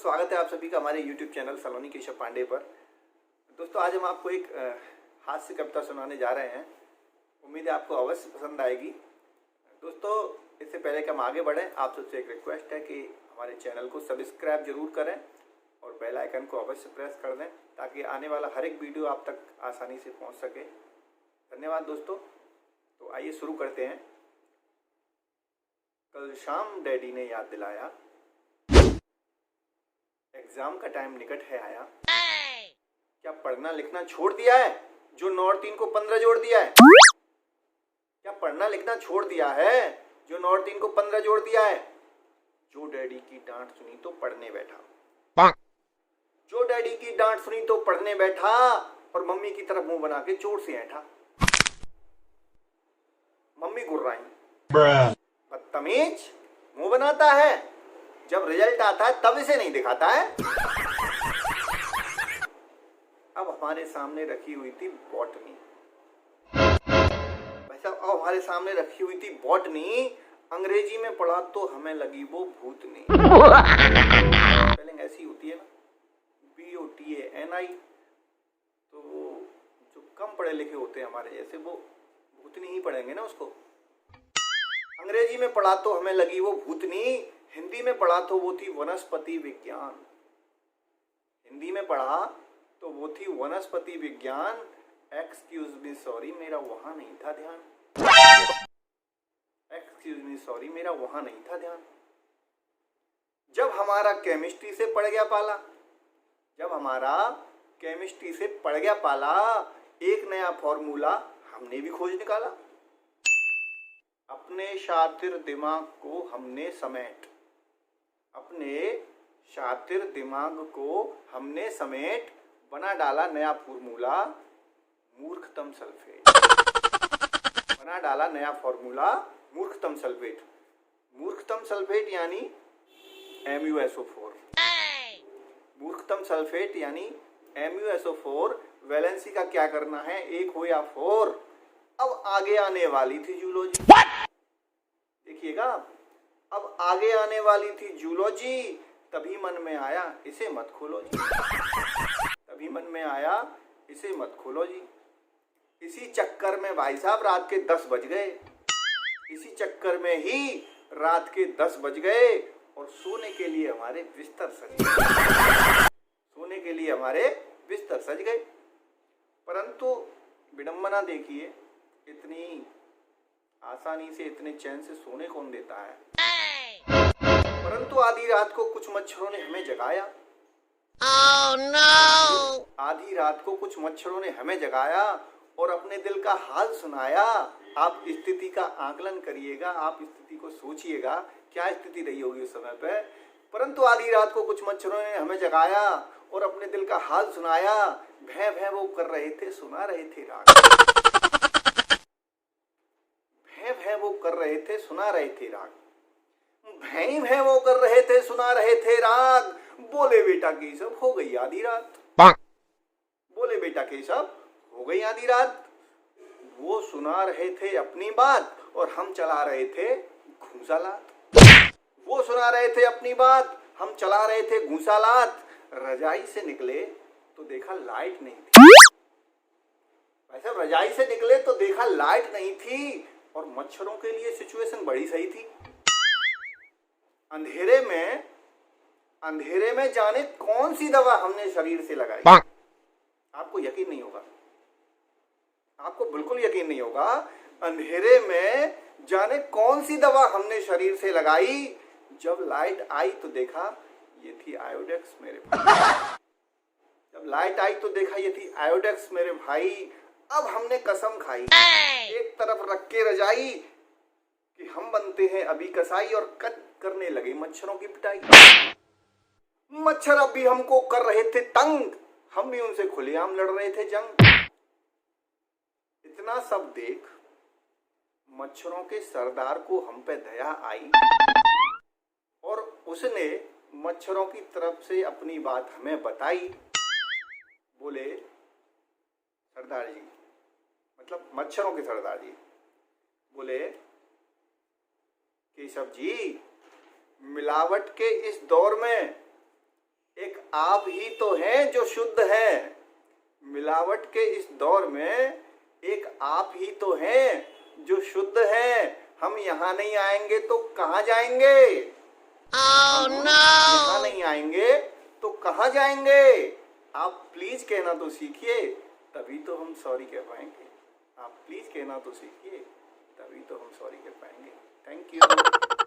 स्वागत है आप सभी का हमारे YouTube चैनल सलोनी केशव पांडे पर। दोस्तों, आज हम आपको एक हास्य कविता सुनाने जा रहे हैं। उम्मीद है आपको अवश्य पसंद आएगी। दोस्तों, इससे पहले कि हम आगे बढ़ें, आप सबसे एक रिक्वेस्ट है कि हमारे चैनल को सब्सक्राइब जरूर करें और बेल आइकन को अवश्य प्रेस कर दें ताकि आने वाला हर एक वीडियो आप तक आसानी से पहुँच सके। धन्यवाद दोस्तों। तो आइए शुरू करते हैं। कल शाम डैडी ने याद दिलाया, एग्जाम का टाइम निकट है आया। क्या पढ़ना लिखना छोड़ दिया है जो 9 और 3 को 15 जोड़ दिया है? क्या पढ़ना लिखना छोड़ दिया है जो 9 और 3 को 15 जोड़ दिया है? जो डैडी की डांट सुनी तो पढ़ने बैठा, जो डैडी की डांट सुनी तो पढ़ने बैठा और मम्मी की तरफ मुंह बना के जोर से ऐठा। मम्मी गुर्राई, बदतमीज, मुंह बनाता है, जब रिजल्ट आता है तब इसे नहीं दिखाता है। अब हमारे सामने रखी हुई थी बॉटनी। वैसे अब हमारे सामने रखी हुई थी बॉटनी, अंग्रेजी में पढ़ा तो हमें लगी वो भूतनी। स्पेलिंग ऐसी होती है ना, BOTANI। तो जो कम पढ़े लिखे होते हैं हमारे जैसे, वो भूतनी ही पढ़ेंगे ना उसको। अंग्रेजी में पढ़ा तो हमें लगी वो भूतनी, हिंदी में पढ़ा तो वो थी वनस्पति विज्ञान। हिंदी में पढ़ा तो वो थी वनस्पति विज्ञान। एक्सक्यूज मी सॉरी, मेरा वहां नहीं था ध्यान। एक्सक्यूज मी सॉरी, मेरा वहां नहीं था ध्यान। जब हमारा केमिस्ट्री से पड़ गया पाला, जब हमारा केमिस्ट्री से पड़ गया पाला, एक नया फॉर्मूला हमने भी खोज निकाला। अपने शातिर दिमाग को हमने समेट, अपने शातिर दिमाग को हमने समेट बना डाला नया फॉर्मूला मूर्खतम सल्फेट। बना डाला नया फॉर्मूला मूर्खतम सल्फेट। मूर्खतम सल्फेट यानी MuSO4। मूर्खतम सल्फेट यानी MuSO4। वैलेंसी का क्या करना है, 1 हो या 4। अब आगे आने वाली थी जूलॉजी। देखिएगा, अब आगे आने वाली थी जूलॉजी, तभी मन में आया इसे मत खोलो जी। तभी मन में आया इसे मत खोलो जी। इसी चक्कर में भाई साहब रात के 10 बज गए। इसी चक्कर में ही रात के 10 बज गए और सोने के लिए हमारे बिस्तर सज गए। सोने के लिए हमारे बिस्तर सज गए। परंतु विडंबना देखिए, इतनी आसानी से इतने चैन से सोने कौन देता है। परंतु आधी रात को कुछ मच्छरों ने हमें जगाया। Oh, no! आधी रात को कुछ मच्छरों ने हमें जगाया और अपने दिल का हाल सुनाया। आप स्थिति का आकलन करिएगा, आप स्थिति को सोचिएगा, क्या स्थिति रही होगी उस समय पे। परंतु आधी रात को कुछ मच्छरों ने हमें जगाया और अपने दिल का हाल सुनाया। भैं भैं वो कर रहे थे, सुना रहे थे राग। भैं भैं वो कर रहे थे, सुना रहे थे राग। भैं भैं वो कर रहे थे, सुना रहे थे राग। बोले बेटा केशव हो गई आधी रात। बोले बेटा केशव हो गई आधी रात। वो सुना रहे थे अपनी बात और हम चला रहे थे घूंसालात। वो सुना रहे थे अपनी बात, हम चला रहे थे घूंसालात। रजाई से निकले तो देखा लाइट नहीं थी। वैसे रजाई से निकले तो देखा लाइट नहीं थी और मच्छरों के लिए सिचुएशन बड़ी सही थी। अंधेरे में जाने कौन सी दवा हमने शरीर से लगाई। आपको यकीन नहीं होगा, आपको बिल्कुल यकीन नहीं होगा। अंधेरे में जाने कौन सी दवा हमने शरीर से लगाई। जब लाइट आई तो देखा ये थी आयोडेक्स मेरे भाई। जब लाइट आई तो देखा ये थी आयोडेक्स मेरे भाई। अब हमने कसम खाई, एक तरफ रख के रजाई, कि हम बनते हैं अभी कसाई और कट करने लगे मच्छरों की पिटाई। मच्छर अब भी हमको कर रहे थे तंग, हम भी उनसे खुलेआम लड़ रहे थे जंग। इतना सब देख मच्छरों के सरदार को हम पे दया आई और उसने मच्छरों की तरफ से अपनी बात हमें बताई। बोले सरदार जी, मतलब मच्छरों के सरदार जी, बोले केशव जी, मिलावट के इस दौर में एक आप ही तो हैं जो शुद्ध हैं। मिलावट के इस दौर में एक आप ही तो हैं जो शुद्ध हैं। हम यहाँ नहीं आएंगे तो कहाँ जाएंगे? Oh no! यहाँ नहीं आएंगे तो कहाँ जाएंगे? आप प्लीज कहना तो सीखिए, तभी तो हम सॉरी कह पाएंगे। आप प्लीज कहना तो सीखिए, तभी तो हम सॉरी कह पाएंगे। Thank you.